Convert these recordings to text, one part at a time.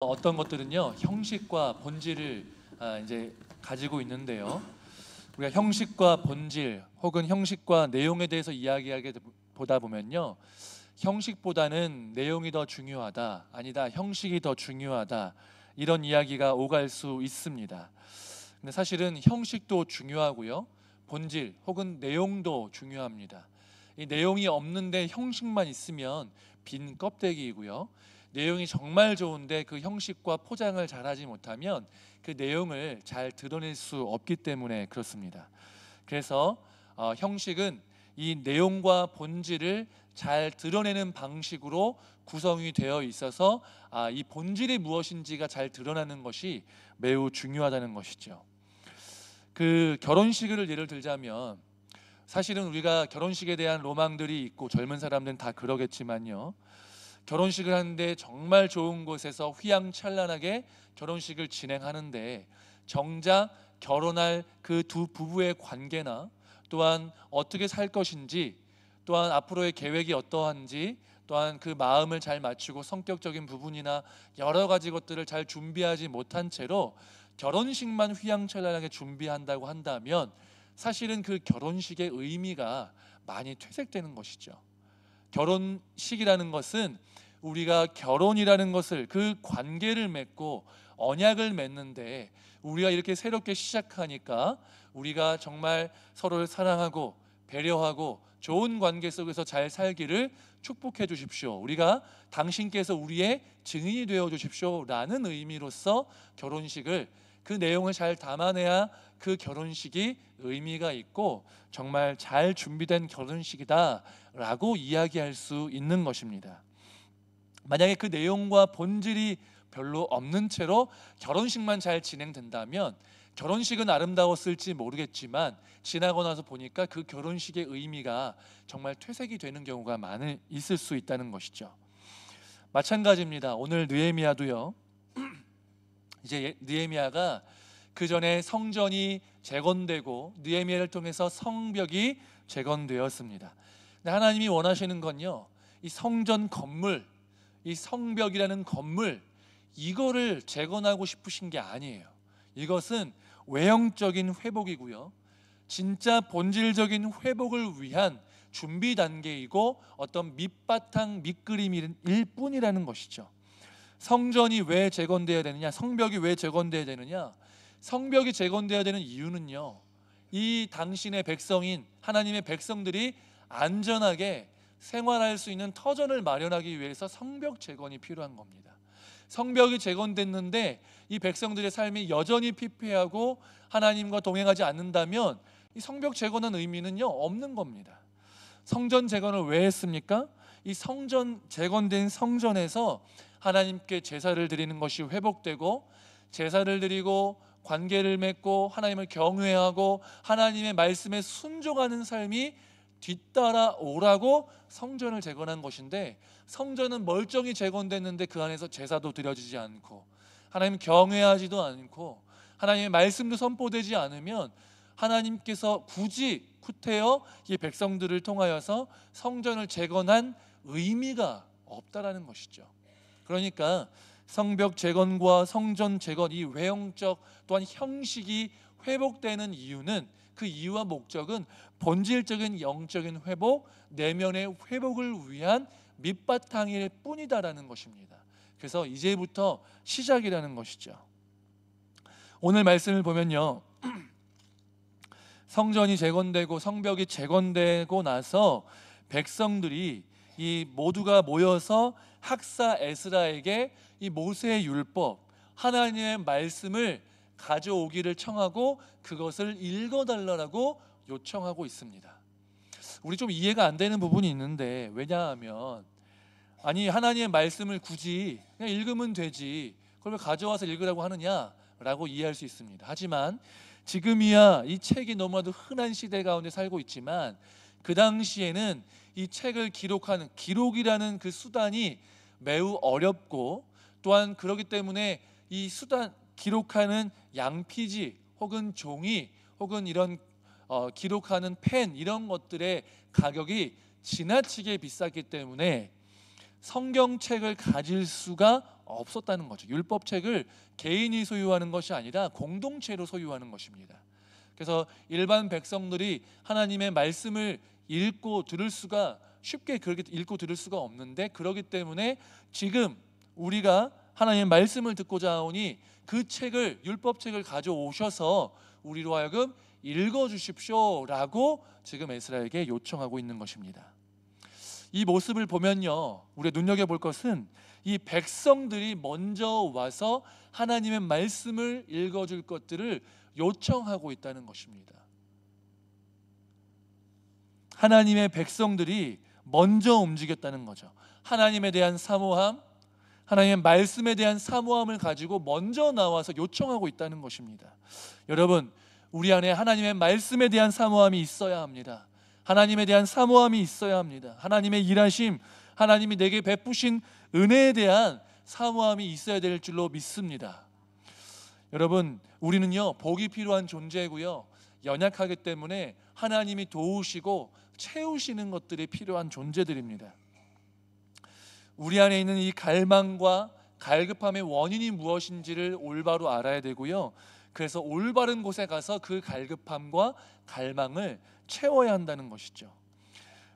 어떤 것들은요 형식과 본질을 이제 가지고 있는데요. 우리가 형식과 본질 혹은 형식과 내용에 대해서 이야기하게 보다 보면요, 형식보다는 내용이 더 중요하다, 아니다 형식이 더 중요하다, 이런 이야기가 오갈 수 있습니다. 근데 사실은 형식도 중요하고요, 본질 혹은 내용도 중요합니다. 이 내용이 없는데 형식만 있으면 빈 껍데기이고요, 내용이 정말 좋은데 그 형식과 포장을 잘하지 못하면 그 내용을 잘 드러낼 수 없기 때문에 그렇습니다. 그래서 형식은 이 내용과 본질을 잘 드러내는 방식으로 구성이 되어 있어서 이 본질이 무엇인지가 잘 드러나는 것이 매우 중요하다는 것이죠. 그 결혼식을 예를 들자면, 사실은 우리가 결혼식에 대한 로망들이 있고 젊은 사람들은 다 그러겠지만요, 결혼식을 하는데 정말 좋은 곳에서 휘황찬란하게 결혼식을 진행하는데 정작 결혼할 그 두 부부의 관계나 또한 어떻게 살 것인지, 또한 앞으로의 계획이 어떠한지, 또한 그 마음을 잘 맞추고 성격적인 부분이나 여러 가지 것들을 잘 준비하지 못한 채로 결혼식만 휘황찬란하게 준비한다고 한다면 사실은 그 결혼식의 의미가 많이 퇴색되는 것이죠. 결혼식이라는 것은 우리가 결혼이라는 것을, 그 관계를 맺고 언약을 맺는데, 우리가 이렇게 새롭게 시작하니까 우리가 정말 서로를 사랑하고 배려하고 좋은 관계 속에서 잘 살기를 축복해 주십시오, 우리가 당신께서 우리의 증인이 되어 주십시오 라는 의미로서 결혼식을, 그 내용을 잘 담아내야 그 결혼식이 의미가 있고 정말 잘 준비된 결혼식이다 라고 이야기할 수 있는 것입니다. 만약에 그 내용과 본질이 별로 없는 채로 결혼식만 잘 진행된다면 결혼식은 아름다웠을지 모르겠지만 지나고 나서 보니까 그 결혼식의 의미가 정말 퇴색이 되는 경우가 있을 수 있다는 것이죠. 마찬가지입니다. 오늘 느헤미야도요, 이제 느헤미야가 그 전에 성전이 재건되고 느헤미야를 통해서 성벽이 재건되었습니다. 근데 하나님이 원하시는 건요, 이 성전 건물, 이 성벽이라는 건물, 이거를 재건하고 싶으신 게 아니에요. 이것은 외형적인 회복이고요, 진짜 본질적인 회복을 위한 준비 단계이고 어떤 밑바탕 밑그림일 뿐이라는 것이죠. 성전이 왜 재건되어야 되느냐, 성벽이 왜 재건되어야 되느냐, 성벽이 재건되어야 되는 이유는요, 이 당신의 백성인 하나님의 백성들이 안전하게 생활할 수 있는 터전을 마련하기 위해서 성벽 재건이 필요한 겁니다. 성벽이 재건됐는데 이 백성들의 삶이 여전히 피폐하고 하나님과 동행하지 않는다면 이 성벽 재건한 의미는요 없는 겁니다. 성전 재건을 왜 했습니까? 이 성전, 재건된 성전에서 하나님께 제사를 드리는 것이 회복되고, 제사를 드리고 관계를 맺고 하나님을 경외하고 하나님의 말씀에 순종하는 삶이 뒤따라오라고 성전을 재건한 것인데, 성전은 멀쩡히 재건됐는데 그 안에서 제사도 드려지지 않고 하나님 경외하지도 않고 하나님의 말씀도 선포되지 않으면 하나님께서 굳이 구태여 이 백성들을 통하여서 성전을 재건한 의미가 없다라는 것이죠. 그러니까 성벽 재건과 성전 재건, 이 외형적 또한 형식이 회복되는 이유는, 그 이유와 목적은 본질적인 영적인 회복, 내면의 회복을 위한 밑바탕일 뿐이다라는 것입니다. 그래서 이제부터 시작이라는 것이죠. 오늘 말씀을 보면요, 성전이 재건되고 성벽이 재건되고 나서 백성들이 이 모두가 모여서 학사 에스라에게 이 모세의 율법, 하나님의 말씀을 가져오기를 청하고 그것을 읽어달라고 요청하고 있습니다. 우리 좀 이해가 안 되는 부분이 있는데, 왜냐하면 아니 하나님의 말씀을 굳이 그냥 읽으면 되지 그걸 왜 가져와서 읽으라고 하느냐라고 이해할 수 있습니다. 하지만 지금이야 이 책이 너무나도 흔한 시대 가운데 살고 있지만, 그 당시에는 이 책을 기록하는, 기록이라는 그 수단이 매우 어렵고, 또한 그렇기 때문에 이 수단, 기록하는 양피지 혹은 종이 혹은 이런 기록하는 펜, 이런 것들의 가격이 지나치게 비쌌기 때문에 성경책을 가질 수가 없었다는 거죠. 율법책을 개인이 소유하는 것이 아니라 공동체로 소유하는 것입니다. 그래서 일반 백성들이 하나님의 말씀을 읽고 들을 수가 쉽게 그렇게 읽고 들을 수가 없는데, 그렇기 때문에 지금 우리가 하나님의 말씀을 듣고자 하오니 그 책을, 율법책을 가져오셔서 우리로 하여금 읽어주십시오라고 지금 에스라에게 요청하고 있는 것입니다. 이 모습을 보면요, 우리가 눈여겨볼 것은 이 백성들이 먼저 와서 하나님의 말씀을 읽어줄 것들을 요청하고 있다는 것입니다. 하나님의 백성들이 먼저 움직였다는 거죠. 하나님에 대한 사모함, 하나님의 말씀에 대한 사모함을 가지고 먼저 나와서 요청하고 있다는 것입니다. 여러분, 우리 안에 하나님의 말씀에 대한 사모함이 있어야 합니다. 하나님에 대한 사모함이 있어야 합니다. 하나님의 일하심, 하나님이 내게 베푸신 은혜에 대한 사모함이 있어야 될 줄로 믿습니다. 여러분, 우리는요, 복이 필요한 존재고요, 연약하기 때문에 하나님이 도우시고 채우시는 것들이 필요한 존재들입니다. 우리 안에 있는 이 갈망과 갈급함의 원인이 무엇인지를 올바로 알아야 되고요, 그래서 올바른 곳에 가서 그 갈급함과 갈망을 채워야 한다는 것이죠.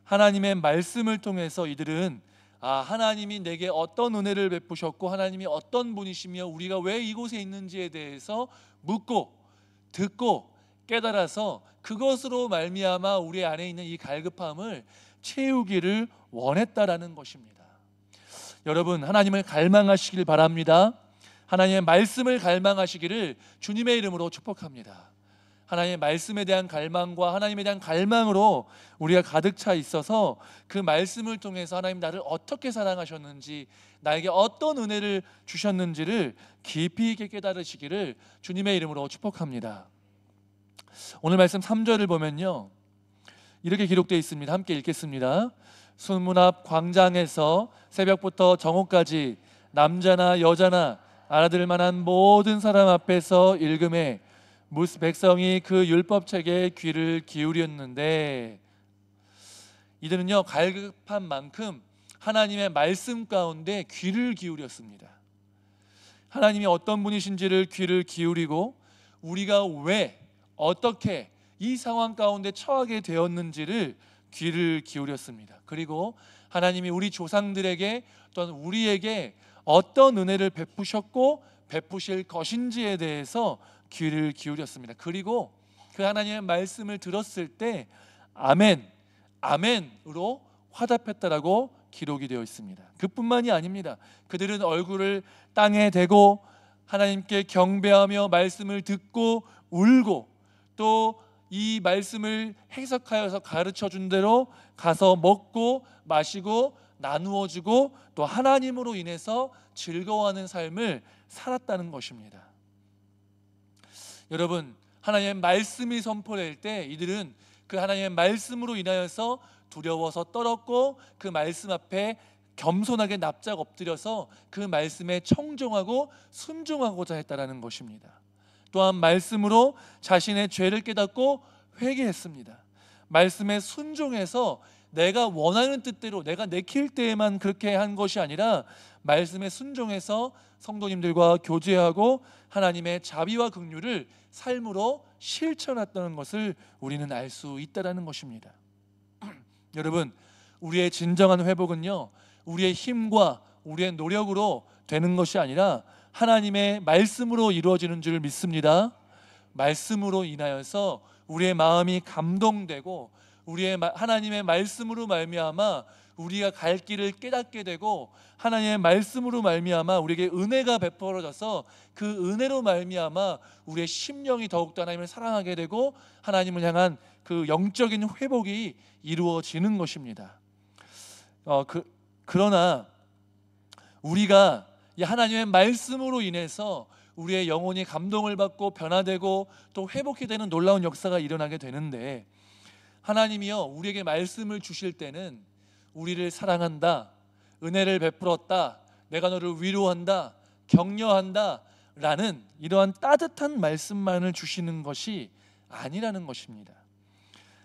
하나님의 말씀을 통해서 이들은 하나님이 내게 어떤 은혜를 베푸셨고 하나님이 어떤 분이시며 우리가 왜 이곳에 있는지에 대해서 묻고 듣고 깨달아서 그것으로 말미암아 우리 안에 있는 이 갈급함을 채우기를 원했다라는 것입니다. 여러분, 하나님을 갈망하시길 바랍니다. 하나님의 말씀을 갈망하시기를 주님의 이름으로 축복합니다. 하나님의 말씀에 대한 갈망과 하나님에 대한 갈망으로 우리가 가득 차 있어서 그 말씀을 통해서 하나님 나를 어떻게 사랑하셨는지, 나에게 어떤 은혜를 주셨는지를 깊이 있게 깨달으시기를 주님의 이름으로 축복합니다. 오늘 말씀 3절을 보면요, 이렇게 기록되어 있습니다. 함께 읽겠습니다. 수문 앞 광장에서 새벽부터 정오까지 남자나 여자나 알아들을 만한 모든 사람 앞에서 읽음에 백성이 그 율법책에 귀를 기울였는데, 이들은요, 갈급한 만큼 하나님의 말씀 가운데 귀를 기울였습니다. 하나님이 어떤 분이신지를 귀를 기울이고 우리가 왜 어떻게 이 상황 가운데 처하게 되었는지를 귀를 기울였습니다. 그리고 하나님이 우리 조상들에게 또는 우리에게 어떤 은혜를 베푸셨고 베푸실 것인지에 대해서 귀를 기울였습니다. 그리고 그 하나님의 말씀을 들었을 때 아멘, 아멘으로 화답했다라고 기록이 되어 있습니다. 그뿐만이 아닙니다. 그들은 얼굴을 땅에 대고 하나님께 경배하며 말씀을 듣고 울고, 또 이 말씀을 해석하여서 가르쳐 준 대로 가서 먹고 마시고 나누어 주고 또 하나님으로 인해서 즐거워하는 삶을 살았다는 것입니다. 여러분, 하나님의 말씀이 선포될 때 이들은 그 하나님의 말씀으로 인하여서 두려워서 떨었고 그 말씀 앞에 겸손하게 납작 엎드려서 그 말씀에 청종하고 순종하고자 했다라는 것입니다. 또한 말씀으로 자신의 죄를 깨닫고 회개했습니다. 말씀에 순종해서 내가 원하는 뜻대로 내가 내킬 때에만 그렇게 한 것이 아니라 말씀에 순종해서 성도님들과 교제하고 하나님의 자비와 긍휼을 삶으로 실천했다는 것을 우리는 알 수 있다라는 것입니다. 여러분, 우리의 진정한 회복은요, 우리의 힘과 우리의 노력으로 되는 것이 아니라 하나님의 말씀으로 이루어지는 줄 믿습니다. 말씀으로 인하여서 우리의 마음이 감동되고 하나님의 말씀으로 말미암아 우리가 갈 길을 깨닫게 되고 하나님의 말씀으로 말미암아 우리에게 은혜가 베풀어져서 그 은혜로 말미암아 우리의 심령이 더욱더 하나님을 사랑하게 되고 하나님을 향한 그 영적인 회복이 이루어지는 것입니다. 그러나 우리가 이 하나님의 말씀으로 인해서 우리의 영혼이 감동을 받고 변화되고 또 회복이 되는 놀라운 역사가 일어나게 되는데, 하나님이요, 우리에게 말씀을 주실 때는 우리를 사랑한다, 은혜를 베풀었다, 내가 너를 위로한다, 격려한다 라는 이러한 따뜻한 말씀만을 주시는 것이 아니라는 것입니다.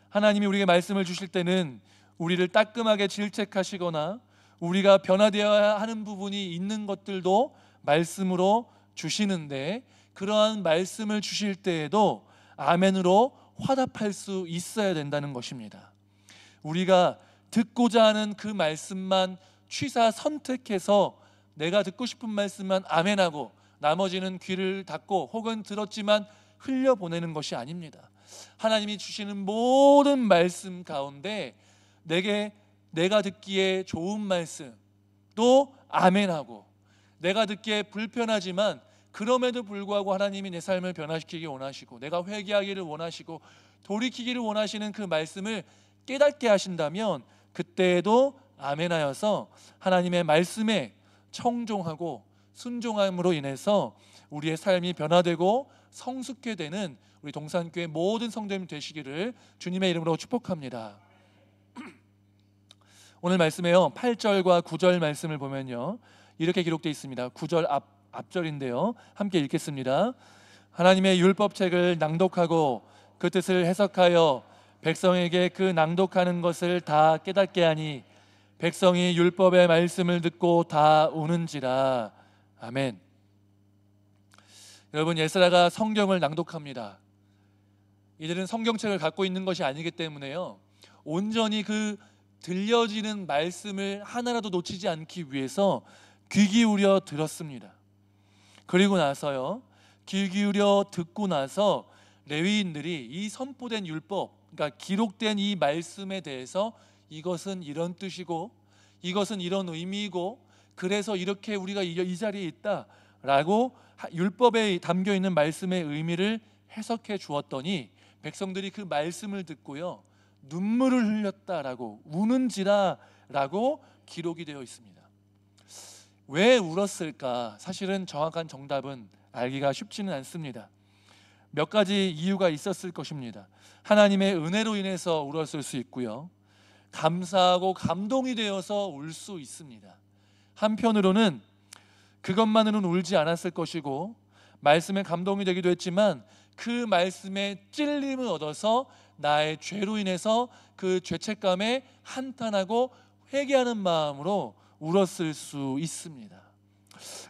하나님이 우리에게 말씀을 주실 때는 우리를 따끔하게 질책하시거나 우리가 변화되어야 하는 부분이 있는 것들도 말씀으로 주시는데, 그러한 말씀을 주실 때에도 아멘으로 화답할 수 있어야 된다는 것입니다. 우리가 듣고자 하는 그 말씀만 취사 선택해서 내가 듣고 싶은 말씀만 아멘하고 나머지는 귀를 닫고 혹은 들었지만 흘려보내는 것이 아닙니다. 하나님이 주시는 모든 말씀 가운데 내가 듣기에 좋은 말씀 또 아멘하고, 내가 듣기에 불편하지만 그럼에도 불구하고 하나님이 내 삶을 변화시키기 원하시고 내가 회개하기를 원하시고 돌이키기를 원하시는 그 말씀을 깨닫게 하신다면 그때에도 아멘하여서 하나님의 말씀에 청종하고 순종함으로 인해서 우리의 삶이 변화되고 성숙해 되는 우리 동산교회 모든 성도님 되시기를 주님의 이름으로 축복합니다. 오늘 말씀에요 8절과 9절 말씀을 보면요 이렇게 기록되어 있습니다. 9절 앞절인데요 함께 읽겠습니다. 하나님의 율법책을 낭독하고 그 뜻을 해석하여 백성에게 그 낭독하는 것을 다 깨닫게 하니 백성이 율법의 말씀을 듣고 다 우는지라. 아멘. 여러분, 예스라가 성경을 낭독합니다. 이들은 성경책을 갖고 있는 것이 아니기 때문에요 온전히 그 들려지는 말씀을 하나라도 놓치지 않기 위해서 귀 기울여 들었습니다. 그리고 나서요 귀 기울여 듣고 나서 레위인들이 이 선포된 율법, 그러니까 기록된 이 말씀에 대해서 이것은 이런 뜻이고 이것은 이런 의미이고 그래서 이렇게 우리가 이 자리에 있다라고 율법에 담겨있는 말씀의 의미를 해석해 주었더니 백성들이 그 말씀을 듣고요 눈물을 흘렸다라고 우는지라라고 기록이 되어 있습니다. 왜 울었을까? 사실은 정확한 정답은 알기가 쉽지는 않습니다. 몇 가지 이유가 있었을 것입니다. 하나님의 은혜로 인해서 울었을 수 있고요 감사하고 감동이 되어서 울 수 있습니다. 한편으로는 그것만으로는 울지 않았을 것이고 말씀에 감동이 되기도 했지만 그 말씀에 찔림을 얻어서 나의 죄로 인해서 그 죄책감에 한탄하고 회개하는 마음으로 울었을 수 있습니다.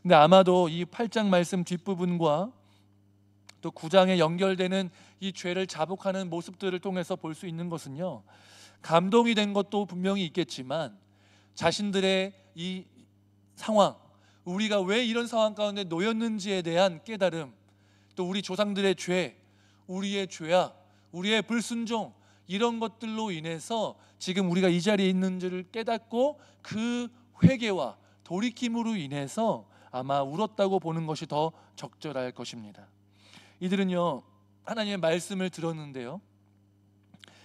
근데 아마도 이 8장 말씀 뒷부분과 또 9장에 연결되는 이 죄를 자복하는 모습들을 통해서 볼 수 있는 것은요 감동이 된 것도 분명히 있겠지만 자신들의 이 상황, 우리가 왜 이런 상황 가운데 놓였는지에 대한 깨달음, 또 우리 조상들의 죄, 우리의 죄악, 우리의 불순종, 이런 것들로 인해서 지금 우리가 이 자리에 있는지를 깨닫고 그 회개와 돌이킴으로 인해서 아마 울었다고 보는 것이 더 적절할 것입니다. 이들은요 하나님의 말씀을 들었는데요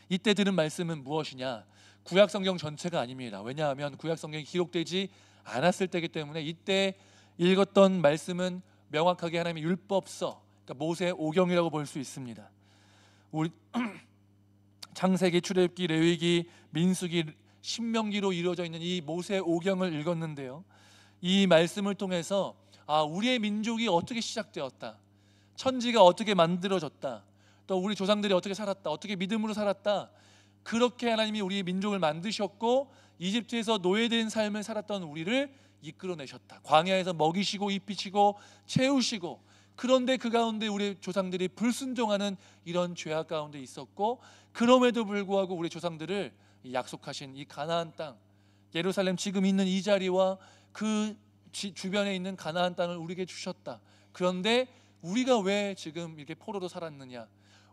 이때 들은 말씀은 무엇이냐? 구약성경 전체가 아닙니다. 왜냐하면 구약성경이 기록되지 않았을 때이기 때문에 이때 읽었던 말씀은 명확하게 하나님의 율법서, 그러니까 모세 오경이라고 볼 수 있습니다. 우리 창세기, 출애굽기, 레위기, 민수기, 신명기로 이루어져 있는 이 모세 오경을 읽었는데요 이 말씀을 통해서 우리의 민족이 어떻게 시작되었다, 천지가 어떻게 만들어졌다, 또 우리 조상들이 어떻게 살았다, 어떻게 믿음으로 살았다, 그렇게 하나님이 우리 민족을 만드셨고 이집트에서 노예된 삶을 살았던 우리를 이끌어내셨다. 광야에서 먹이시고 입히시고 채우시고, 그런데 그 가운데 우리 조상들이 불순종하는 이런 죄악 가운데 있었고 그럼에도 불구하고 우리 조상들을 약속하신 이 가나안 땅, 예루살렘 지금 있는 이 자리와 그 주변에 있는 가나안 땅을 우리에게 주셨다. 그런데 우리가 왜 지금 이렇게 포로로 살았느냐,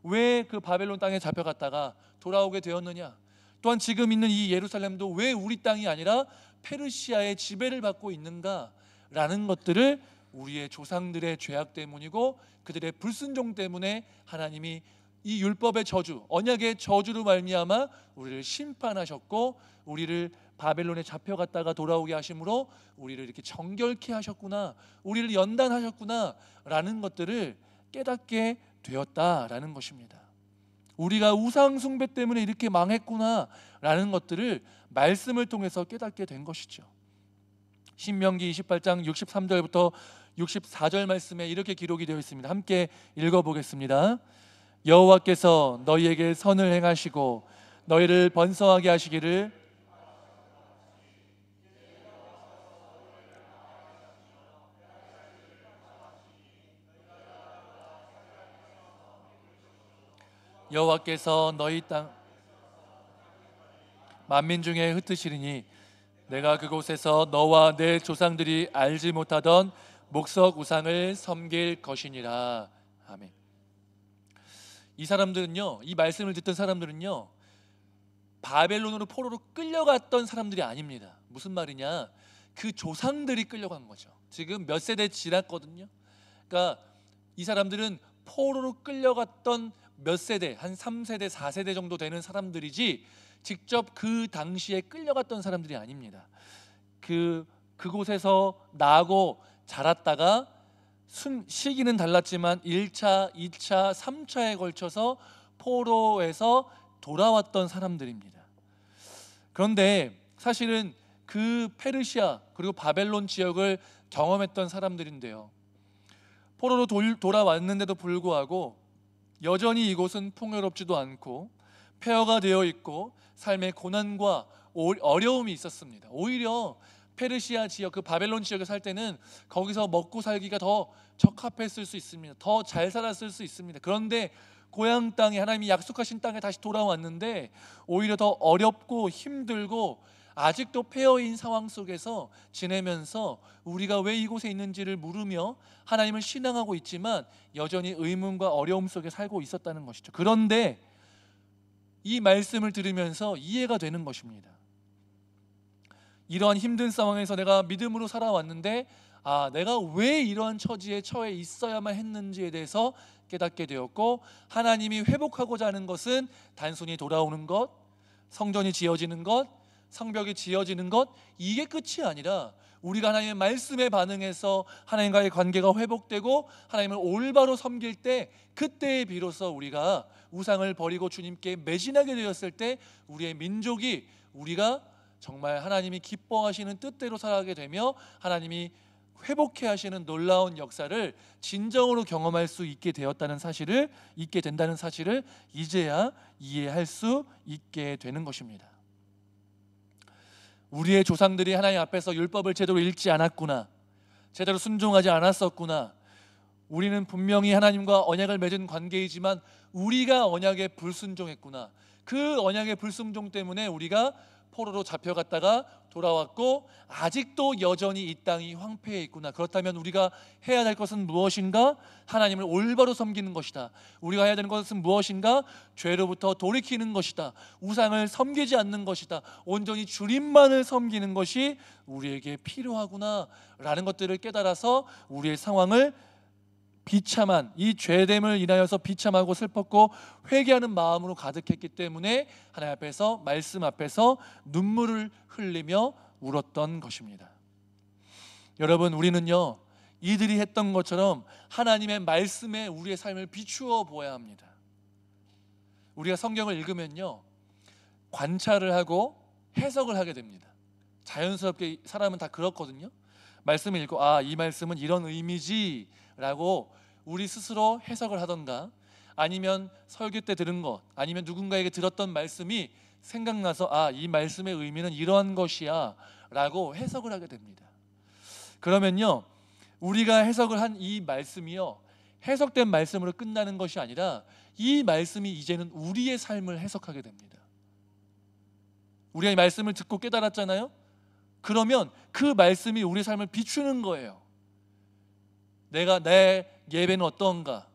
왜 그 바벨론 땅에 잡혀갔다가 돌아오게 되었느냐, 또한 지금 있는 이 예루살렘도 왜 우리 땅이 아니라 페르시아의 지배를 받고 있는가라는 것들을 우리의 조상들의 죄악 때문이고 그들의 불순종 때문에 하나님이 이 율법의 저주, 언약의 저주로 말미암아 우리를 심판하셨고 우리를 바벨론에 잡혀갔다가 돌아오게 하심으로 우리를 이렇게 정결케 하셨구나, 우리를 연단하셨구나 라는 것들을 깨닫게 되었다라는 것입니다. 우리가 우상 숭배 때문에 이렇게 망했구나 라는 것들을 말씀을 통해서 깨닫게 된 것이죠. 신명기 28장 63절부터 64절 말씀에 이렇게 기록이 되어 있습니다. 함께 읽어보겠습니다. 여호와께서 너희에게 선을 행하시고 너희를 번성하게 하시기를 여호와께서 너희 땅 만민 중에 흩으시리니 내가 그곳에서 너와 내 조상들이 알지 못하던 목석 우상을 섬길 것이니라. 아멘. 이 사람들은요, 이 말씀을 듣던 사람들은요, 바벨론으로 포로로 끌려갔던 사람들이 아닙니다. 무슨 말이냐? 그 조상들이 끌려간 거죠. 지금 몇 세대 지났거든요. 그러니까 이 사람들은 포로로 끌려갔던 몇 세대, 한 3세대, 4세대 정도 되는 사람들이지 직접 그 당시에 끌려갔던 사람들이 아닙니다. 그곳에서 나고 자랐다가 시기는 달랐지만 1차, 2차, 3차에 걸쳐서 포로에서 돌아왔던 사람들입니다. 그런데 사실은 그 페르시아 그리고 바벨론 지역을 경험했던 사람들인데요, 포로로 돌아왔는데도 불구하고 여전히 이곳은 풍요롭지도 않고 폐허가 되어 있고 삶의 고난과 어려움이 있었습니다. 오히려 페르시아 지역, 그 바벨론 지역에 살 때는 거기서 먹고 살기가 더 적합했을 수 있습니다. 더 잘 살았을 수 있습니다. 그런데 고향 땅에, 하나님이 약속하신 땅에 다시 돌아왔는데 오히려 더 어렵고 힘들고 아직도 폐허인 상황 속에서 지내면서 우리가 왜 이곳에 있는지를 물으며 하나님을 신앙하고 있지만 여전히 의문과 어려움 속에 살고 있었다는 것이죠. 그런데 이 말씀을 들으면서 이해가 되는 것입니다. 이러한 힘든 상황에서 내가 믿음으로 살아왔는데 내가 왜 이러한 처지에 처해 있어야만 했는지에 대해서 깨닫게 되었고, 하나님이 회복하고자 하는 것은 단순히 돌아오는 것, 성전이 지어지는 것, 성벽이 지어지는 것, 이게 끝이 아니라 우리가 하나님의 말씀에 반응해서 하나님과의 관계가 회복되고 하나님을 올바로 섬길 때, 그때에 비로소 우리가 우상을 버리고 주님께 매진하게 되었을 때 우리의 민족이, 우리가 정말 하나님이 기뻐하시는 뜻대로 살아가게 되며 하나님이 회복해 하시는 놀라운 역사를 진정으로 경험할 수 있게 된다는 사실을 이제야 이해할 수 있게 되는 것입니다. 우리의 조상들이 하나님 앞에서 율법을 제대로 읽지 않았구나, 제대로 순종하지 않았었구나, 우리는 분명히 하나님과 언약을 맺은 관계이지만 우리가 언약에 불순종했구나, 그 언약의 불순종 때문에 우리가 포로로 잡혀갔다가 돌아왔고 아직도 여전히 이 땅이 황폐해 있구나. 그렇다면 우리가 해야 될 것은 무엇인가? 하나님을 올바로 섬기는 것이다. 우리가 해야 되는 것은 무엇인가? 죄로부터 돌이키는 것이다. 우상을 섬기지 않는 것이다. 온전히 주님만을 섬기는 것이 우리에게 필요하구나 라는 것들을 깨달아서 우리의 상황을 비참한 이 죄됨을 인하여서 비참하고 슬펐고 회개하는 마음으로 가득했기 때문에 하나님 앞에서, 말씀 앞에서 눈물을 흘리며 울었던 것입니다. 여러분, 우리는요, 이들이 했던 것처럼 하나님의 말씀에 우리의 삶을 비추어 보아야 합니다. 우리가 성경을 읽으면요, 관찰을 하고 해석을 하게 됩니다. 자연스럽게 사람은 다 그렇거든요. 말씀을 읽고 이 말씀은 이런 의미지 라고 우리 스스로 해석을 하던가, 아니면 설교 때 들은 것, 아니면 누군가에게 들었던 말씀이 생각나서 이 말씀의 의미는 이러한 것이야 라고 해석을 하게 됩니다. 그러면요, 우리가 해석을 한 이 말씀이요, 해석된 말씀으로 끝나는 것이 아니라 이 말씀이 이제는 우리의 삶을 해석하게 됩니다. 우리가 이 말씀을 듣고 깨달았잖아요. 그러면 그 말씀이 우리의 삶을 비추는 거예요. 내 예배는 어떠한가?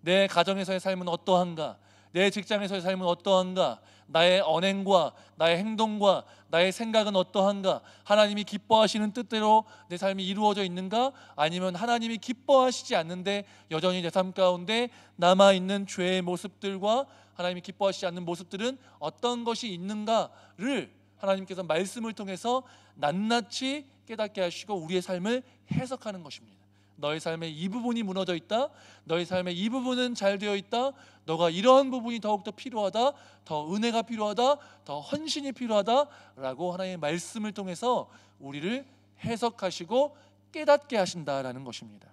내 가정에서의 삶은 어떠한가? 내 직장에서의 삶은 어떠한가? 나의 언행과 나의 행동과 나의 생각은 어떠한가? 하나님이 기뻐하시는 뜻대로 내 삶이 이루어져 있는가? 아니면 하나님이 기뻐하시지 않는데 여전히 내 삶 가운데 남아있는 죄의 모습들과 하나님이 기뻐하시지 않는 모습들은 어떤 것이 있는가를 하나님께서 말씀을 통해서 낱낱이 깨닫게 하시고 우리의 삶을 해석하는 것입니다. 너의 삶에 이 부분이 무너져 있다, 너의 삶에 이 부분은 잘 되어 있다, 너가 이러한 부분이 더욱더 필요하다, 더 은혜가 필요하다, 더 헌신이 필요하다 라고 하나님의 말씀을 통해서 우리를 해석하시고 깨닫게 하신다라는 것입니다.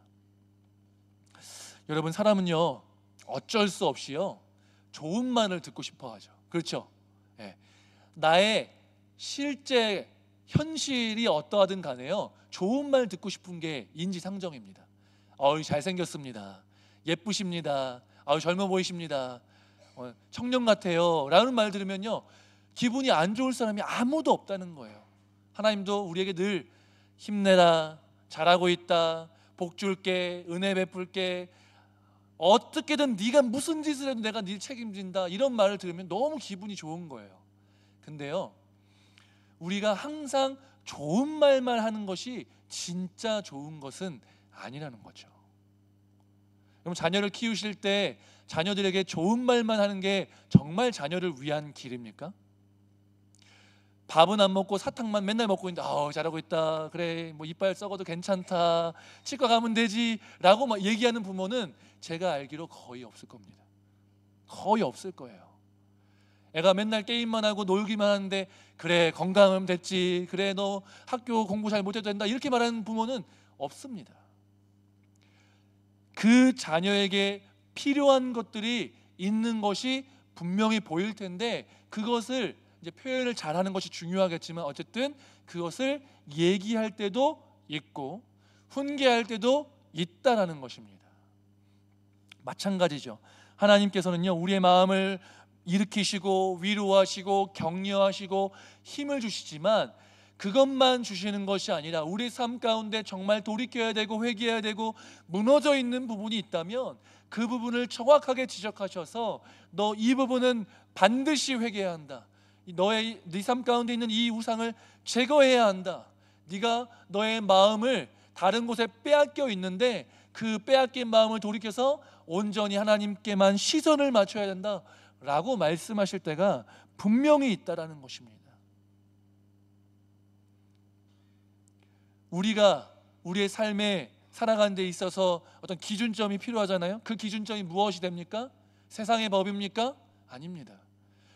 여러분, 사람은요, 어쩔 수 없이요, 좋은 말을 듣고 싶어 하죠. 그렇죠? 나의 실제 현실이 어떠하든 간에요, 좋은 말 듣고 싶은 게 인지상정입니다. 잘생겼습니다. 예쁘십니다. 젊어 보이십니다. 청년 같아요 라는 말 들으면요, 기분이 안 좋을 사람이 아무도 없다는 거예요. 하나님도 우리에게 늘 힘내라, 잘하고 있다, 복 줄게, 은혜 베풀게, 어떻게든 네가 무슨 짓을 해도 내가 네 책임진다, 이런 말을 들으면 너무 기분이 좋은 거예요. 근데요, 우리가 항상 좋은 말만 하는 것이 진짜 좋은 것은 아니라는 거죠. 그럼 자녀를 키우실 때 자녀들에게 좋은 말만 하는 게 정말 자녀를 위한 길입니까? 밥은 안 먹고 사탕만 맨날 먹고 있는데 잘하고 있다, 그래 뭐 이빨 썩어도 괜찮다, 치과 가면 되지 라고 막 얘기하는 부모는 제가 알기로 거의 없을 겁니다. 거의 없을 거예요. 애가 맨날 게임만 하고 놀기만 하는데 그래 건강하면 됐지, 그래 너 학교 공부 잘 못해도 된다, 이렇게 말하는 부모는 없습니다. 그 자녀에게 필요한 것들이 있는 것이 분명히 보일 텐데 그것을 이제 표현을 잘하는 것이 중요하겠지만 어쨌든 그것을 얘기할 때도 있고 훈계할 때도 있다라는 것입니다. 마찬가지죠. 하나님께서는요, 우리의 마음을 일으키시고 위로하시고 격려하시고 힘을 주시지만 그것만 주시는 것이 아니라 우리 삶 가운데 정말 돌이켜야 되고 회개해야 되고 무너져 있는 부분이 있다면 그 부분을 정확하게 지적하셔서 너 이 부분은 반드시 회개해야 한다, 네 삶 가운데 있는 이 우상을 제거해야 한다, 네가 너의 마음을 다른 곳에 빼앗겨 있는데 그 빼앗긴 마음을 돌이켜서 온전히 하나님께만 시선을 맞춰야 된다 라고 말씀하실 때가 분명히 있다라는 것입니다. 우리가 우리의 삶에 살아가는 데 있어서 어떤 기준점이 필요하잖아요. 그 기준점이 무엇이 됩니까? 세상의 법입니까? 아닙니다.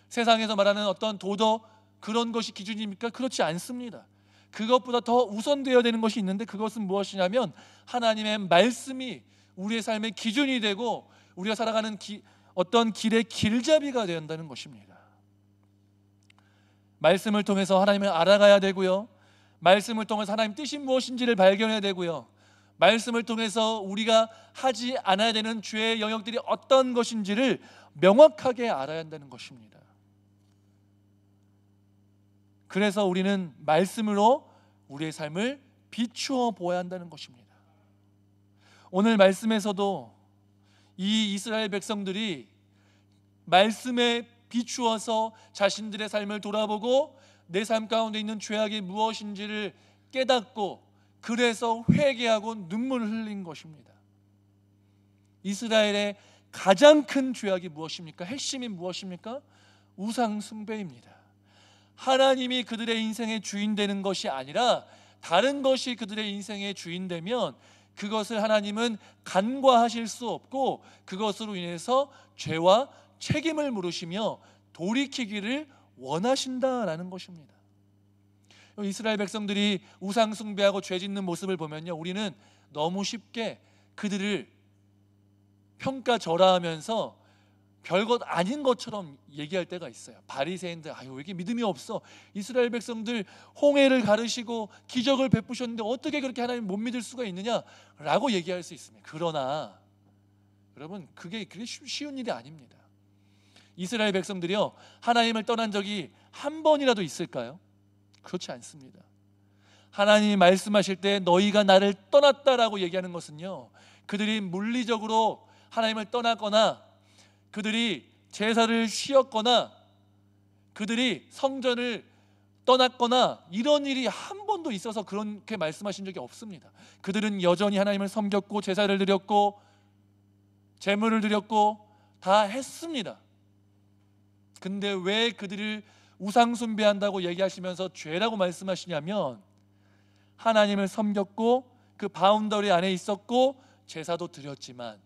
세상에서 말하는 어떤 도덕, 그런 것이 기준입니까? 그렇지 않습니다. 그것보다 더 우선되어야 되는 것이 있는데 그것은 무엇이냐면 하나님의 말씀이 우리의 삶의 기준이 되고 우리가 살아가는 어떤 길의 길잡이가 되어야 한다는 것입니다. 말씀을 통해서 하나님을 알아가야 되고요, 말씀을 통해서 하나님 뜻이 무엇인지를 발견해야 되고요, 말씀을 통해서 우리가 하지 않아야 되는 죄의 영역들이 어떤 것인지를 명확하게 알아야 한다는 것입니다. 그래서 우리는 말씀으로 우리의 삶을 비추어 보아야 한다는 것입니다. 오늘 말씀에서도 이 이스라엘 백성들이 말씀에 비추어서 자신들의 삶을 돌아보고 내 삶 가운데 있는 죄악이 무엇인지를 깨닫고 그래서 회개하고 눈물을 흘린 것입니다. 이스라엘의 가장 큰 죄악이 무엇입니까? 핵심이 무엇입니까? 우상 숭배입니다. 하나님이 그들의 인생의 주인 되는 것이 아니라 다른 것이 그들의 인생의 주인 되면 그것을 하나님은 간과하실 수 없고 그것으로 인해서 죄와 책임을 물으시며 돌이키기를 원하신다라는 것입니다. 이스라엘 백성들이 우상 숭배하고 죄 짓는 모습을 보면요, 우리는 너무 쉽게 그들을 평가절하하면서 별것 아닌 것처럼 얘기할 때가 있어요. 바리새인들, 왜 이렇게 믿음이 없어, 이스라엘 백성들 홍해를 가르시고 기적을 베푸셨는데 어떻게 그렇게 하나님 못 믿을 수가 있느냐라고 얘기할 수 있습니다. 그러나 여러분, 그게 쉬운 일이 아닙니다. 이스라엘 백성들이요, 하나님을 떠난 적이 한 번이라도 있을까요? 그렇지 않습니다. 하나님이 말씀하실 때 너희가 나를 떠났다라고 얘기하는 것은요, 그들이 물리적으로 하나님을 떠났거나 그들이 제사를 쉬었거나 그들이 성전을 떠났거나 이런 일이 한 번도 있어서 그렇게 말씀하신 적이 없습니다. 그들은 여전히 하나님을 섬겼고 제사를 드렸고 제물을 드렸고 다 했습니다. 근데 왜 그들을 우상 숭배한다고 얘기하시면서 죄라고 말씀하시냐면 하나님을 섬겼고 그 바운더리 안에 있었고 제사도 드렸지만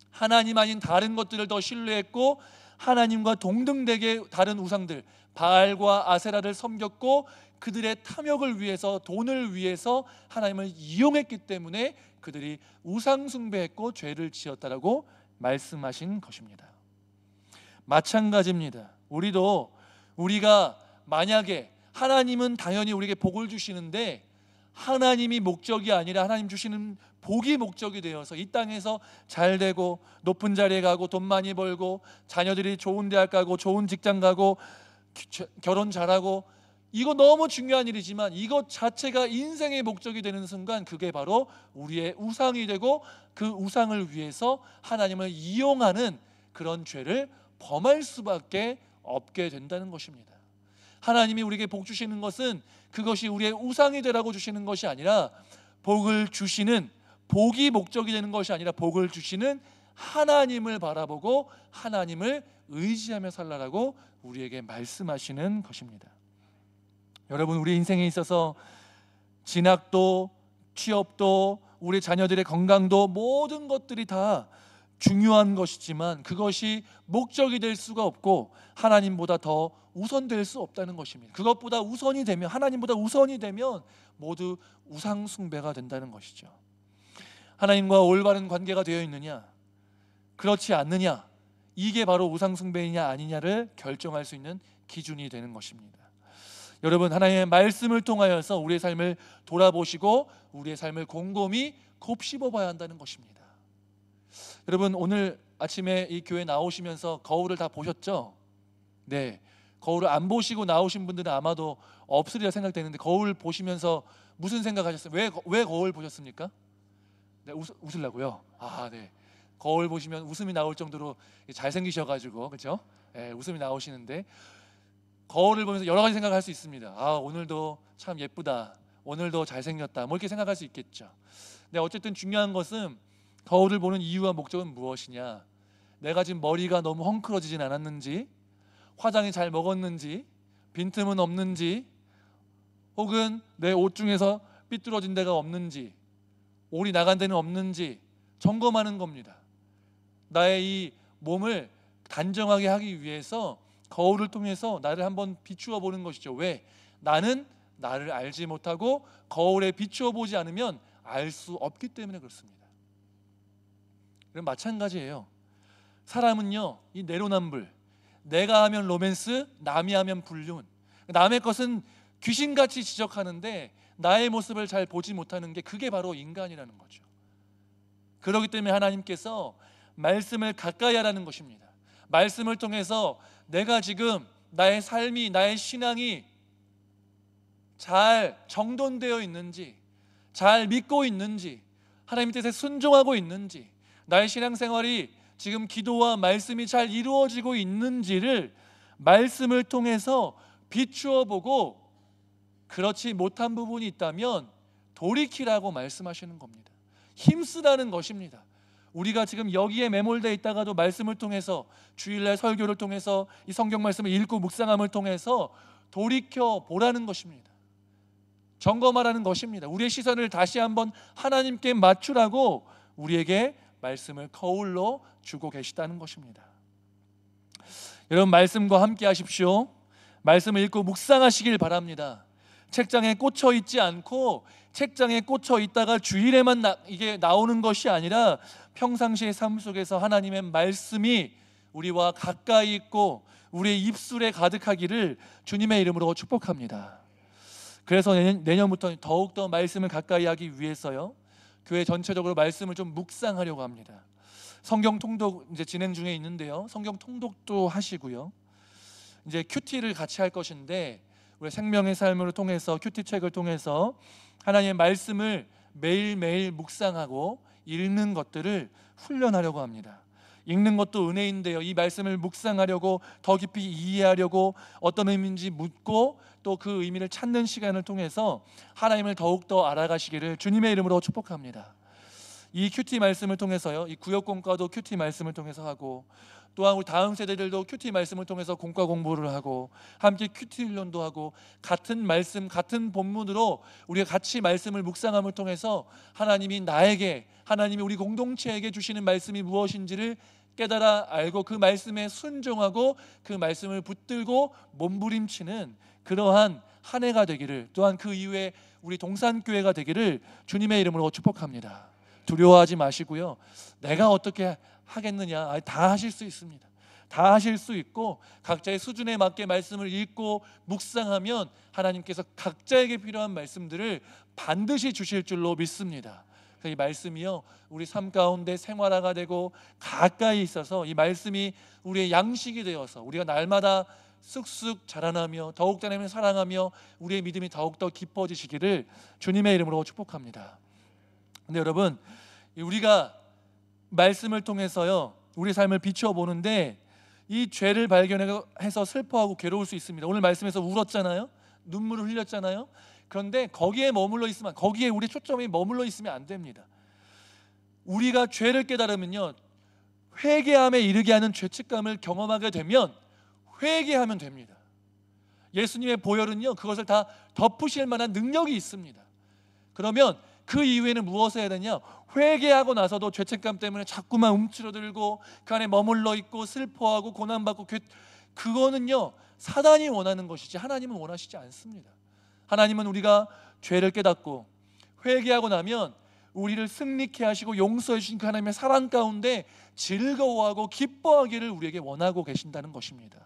하나님 아닌 다른 것들을 더 신뢰했고 하나님과 동등되게 다른 우상들 바알과 아세라를 섬겼고 그들의 탐욕을 위해서, 돈을 위해서 하나님을 이용했기 때문에 그들이 우상 숭배했고 죄를 지었다라고 말씀하신 것입니다. 마찬가지입니다. 우리가 만약에 하나님은 당연히 우리에게 복을 주시는데 하나님이 목적이 아니라 하나님 주시는 복이 목적이 되어서 이 땅에서 잘 되고 높은 자리에 가고 돈 많이 벌고 자녀들이 좋은 대학 가고 좋은 직장 가고 결혼 잘하고, 이거 너무 중요한 일이지만 이것 자체가 인생의 목적이 되는 순간 그게 바로 우리의 우상이 되고 그 우상을 위해서 하나님을 이용하는 그런 죄를 범할 수밖에 없게 된다는 것입니다. 하나님이 우리에게 복 주시는 것은 그것이 우리의 우상이 되라고 주시는 것이 아니라, 복을 주시는, 복이 목적이 되는 것이 아니라 복을 주시는 하나님을 바라보고 하나님을 의지하며 살라라고 우리에게 말씀하시는 것입니다. 여러분, 우리 인생에 있어서 진학도, 취업도, 우리 자녀들의 건강도, 모든 것들이 다 중요한 것이지만 그것이 목적이 될 수가 없고 하나님보다 더 우선될 수 없다는 것입니다. 그것보다 우선이 되면, 하나님보다 우선이 되면 모두 우상 숭배가 된다는 것이죠. 하나님과 올바른 관계가 되어 있느냐, 그렇지 않느냐, 이게 바로 우상 숭배이냐 아니냐를 결정할 수 있는 기준이 되는 것입니다. 여러분, 하나님의 말씀을 통하여서 우리의 삶을 돌아보시고 우리의 삶을 곰곰이 곱씹어 봐야 한다는 것입니다. 여러분, 오늘 아침에 이 교회 나오시면서 거울을 다 보셨죠? 네, 거울을 안 보시고 나오신 분들은 아마도 없으리라 생각되는데, 거울 보시면서 무슨 생각하셨어요? 왜 거울 보셨습니까? 네, 웃으려고요? 네. 거울 보시면 웃음이 나올 정도로 잘생기셔가지고, 그렇죠? 네, 웃음이 나오시는데, 거울을 보면서 여러 가지 생각할 수 있습니다. 오늘도 참 예쁘다, 오늘도 잘생겼다, 뭐 이렇게 생각할 수 있겠죠. 근데 어쨌든 중요한 것은 거울을 보는 이유와 목적은 무엇이냐, 내가 지금 머리가 너무 헝클어지진 않았는지, 화장이 잘 먹었는지, 빈틈은 없는지, 혹은 내 옷 중에서 삐뚤어진 데가 없는지, 올이 나간 데는 없는지 점검하는 겁니다. 나의 이 몸을 단정하게 하기 위해서 거울을 통해서 나를 한번 비추어 보는 것이죠. 왜? 나는 나를 알지 못하고 거울에 비추어 보지 않으면 알 수 없기 때문에 그렇습니다. 그럼 마찬가지예요. 사람은요, 이 내로남불, 내가 하면 로맨스, 남이 하면 불륜, 남의 것은 귀신같이 지적하는데 나의 모습을 잘 보지 못하는 게, 그게 바로 인간이라는 거죠. 그렇기 때문에 하나님께서 말씀을 가까이 하라는 것입니다. 말씀을 통해서 내가 지금 나의 삶이, 나의 신앙이 잘 정돈되어 있는지, 잘 믿고 있는지, 하나님 뜻에 순종하고 있는지, 나의 신앙생활이 지금 기도와 말씀이 잘 이루어지고 있는지를 말씀을 통해서 비추어 보고, 그렇지 못한 부분이 있다면 돌이키라고 말씀하시는 겁니다. 힘쓰라는 것입니다. 우리가 지금 여기에 매몰되어 있다가도 말씀을 통해서, 주일날 설교를 통해서, 이 성경 말씀을 읽고 묵상함을 통해서 돌이켜 보라는 것입니다. 점검하라는 것입니다. 우리의 시선을 다시 한번 하나님께 맞추라고 우리에게 말씀을 거울로 주고 계시다는 것입니다. 여러분, 말씀과 함께 하십시오. 말씀을 읽고 묵상하시길 바랍니다. 책장에 꽂혀 있지 않고, 책장에 꽂혀 있다가 주일에만 이게 나오는 것이 아니라 평상시의 삶 속에서 하나님의 말씀이 우리와 가까이 있고 우리의 입술에 가득하기를 주님의 이름으로 축복합니다. 그래서 내년부터 더욱더 말씀을 가까이 하기 위해서요, 교회 전체적으로 말씀을 좀 묵상하려고 합니다. 성경 통독 이제 진행 중에 있는데요, 성경 통독도 하시고요, 이제 큐티를 같이 할 것인데, 우리 생명의 삶을 통해서, 큐티 책을 통해서 하나님의 말씀을 매일매일 묵상하고 읽는 것들을 훈련하려고 합니다. 읽는 것도 은혜인데요, 이 말씀을 묵상하려고, 더 깊이 이해하려고, 어떤 의미인지 묻고 또 그 의미를 찾는 시간을 통해서 하나님을 더욱더 알아가시기를 주님의 이름으로 축복합니다. 이 큐티 말씀을 통해서요, 이 구역공과도 큐티 말씀을 통해서 하고, 또한 우리 다음 세대들도 큐티 말씀을 통해서 공과 공부를 하고, 함께 큐티 훈련도 하고, 같은 말씀, 같은 본문으로 우리가 같이 말씀을 묵상함을 통해서 하나님이 나에게, 하나님이 우리 공동체에게 주시는 말씀이 무엇인지를 깨달아 알고 그 말씀에 순종하고 그 말씀을 붙들고 몸부림치는 그러한 한 해가 되기를, 또한 그 이후에 우리 동산교회가 되기를 주님의 이름으로 축복합니다. 두려워하지 마시고요, 내가 어떻게 하겠느냐, 다 하실 수 있습니다. 다 하실 수 있고, 각자의 수준에 맞게 말씀을 읽고 묵상하면 하나님께서 각자에게 필요한 말씀들을 반드시 주실 줄로 믿습니다. 그래서 이 말씀이요 우리 삶 가운데 생활화가 되고 가까이 있어서 이 말씀이 우리의 양식이 되어서 우리가 날마다 쑥쑥 자라나며 더욱 하나님을 사랑하며 우리의 믿음이 더욱더 깊어지시기를 주님의 이름으로 축복합니다. 근데 여러분, 우리가 말씀을 통해서요 우리 삶을 비추어 보는데 이 죄를 발견해서 슬퍼하고 괴로울 수 있습니다. 오늘 말씀에서 울었잖아요. 눈물을 흘렸잖아요. 그런데 거기에 머물러 있으면, 거기에 우리 초점이 머물러 있으면 안 됩니다. 우리가 죄를 깨달으면요 회개함에 이르게 하는 죄책감을 경험하게 되면 회개하면 됩니다. 예수님의 보혈은요 그것을 다 덮으실 만한 능력이 있습니다. 그러면 그 이후에는 무엇을 해야 되냐? 회개하고 나서도 죄책감 때문에 자꾸만 움츠러들고 그 안에 머물러 있고 슬퍼하고 고난받고 그거는요 사단이 원하는 것이지 하나님은 원하시지 않습니다. 하나님은 우리가 죄를 깨닫고 회개하고 나면 우리를 승리케 하시고 용서해 주신 그 하나님의 사랑 가운데 즐거워하고 기뻐하기를 우리에게 원하고 계신다는 것입니다.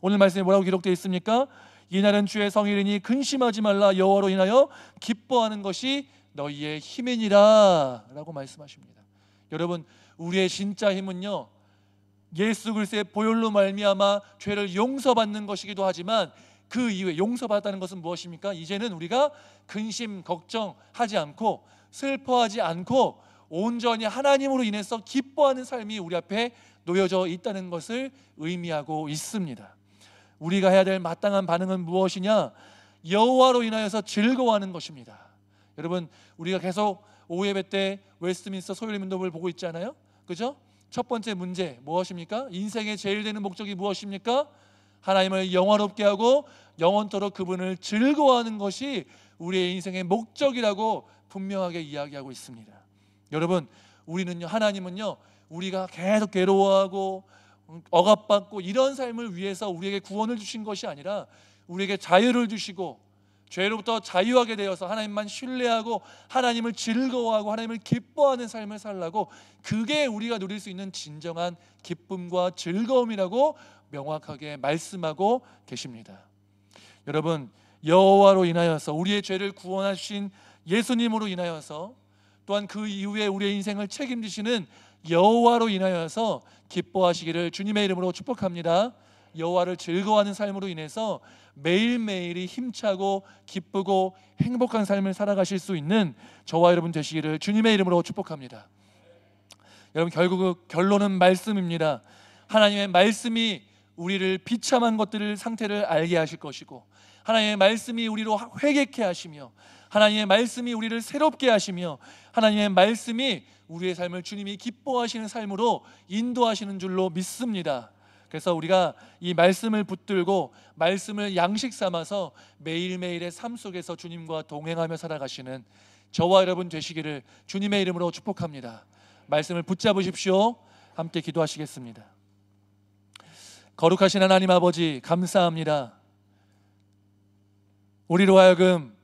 오늘 말씀에 뭐라고 기록되어 있습니까? 이날은 주의 성일이니 근심하지 말라. 여호와로 인하여 기뻐하는 것이 너희의 힘이니라 라고 말씀하십니다. 여러분, 우리의 진짜 힘은요 예수 그리스도의 보혈로 말미암아 죄를 용서받는 것이기도 하지만 그 이후에 용서받았다는 것은 무엇입니까? 이제는 우리가 근심 걱정하지 않고 슬퍼하지 않고 온전히 하나님으로 인해서 기뻐하는 삶이 우리 앞에 놓여져 있다는 것을 의미하고 있습니다. 우리가 해야 될 마땅한 반응은 무엇이냐? 여호와로 인하여서 즐거워하는 것입니다. 여러분, 우리가 계속 오후 예배 때 웨스트민스터 소요림운동을 보고 있잖아요. 그죠? 첫 번째 문제 무엇입니까? 인생의 제일 되는 목적이 무엇입니까? 하나님을 영화롭게 하고 영원토록 그분을 즐거워하는 것이 우리의 인생의 목적이라고 분명하게 이야기하고 있습니다. 여러분, 우리는요 하나님은요 우리가 계속 괴로워하고 억압받고 이런 삶을 위해서 우리에게 구원을 주신 것이 아니라 우리에게 자유를 주시고 죄로부터 자유하게 되어서 하나님만 신뢰하고 하나님을 즐거워하고 하나님을 기뻐하는 삶을 살라고, 그게 우리가 누릴 수 있는 진정한 기쁨과 즐거움이라고 명확하게 말씀하고 계십니다. 여러분, 여호와로 인하여서 우리의 죄를 구원하신 예수님으로 인하여서 또한 그 이후에 우리의 인생을 책임지시는 여호와로 인하여서 기뻐하시기를 주님의 이름으로 축복합니다. 여호와를 즐거워하는 삶으로 인해서 매일매일이 힘차고 기쁘고 행복한 삶을 살아가실 수 있는 저와 여러분 되시기를 주님의 이름으로 축복합니다. 여러분, 결국 결론은 말씀입니다. 하나님의 말씀이 우리를 비참한 것들을 상태를 알게 하실 것이고, 하나님의 말씀이 우리로 회개케 하시며, 하나님의 말씀이 우리를 새롭게 하시며, 하나님의 말씀이 우리의 삶을 주님이 기뻐하시는 삶으로 인도하시는 줄로 믿습니다. 그래서 우리가 이 말씀을 붙들고 말씀을 양식 삼아서 매일매일의 삶 속에서 주님과 동행하며 살아가시는 저와 여러분 되시기를 주님의 이름으로 축복합니다. 말씀을 붙잡으십시오. 함께 기도하시겠습니다. 거룩하신 하나님 아버지, 감사합니다. 우리로 하여금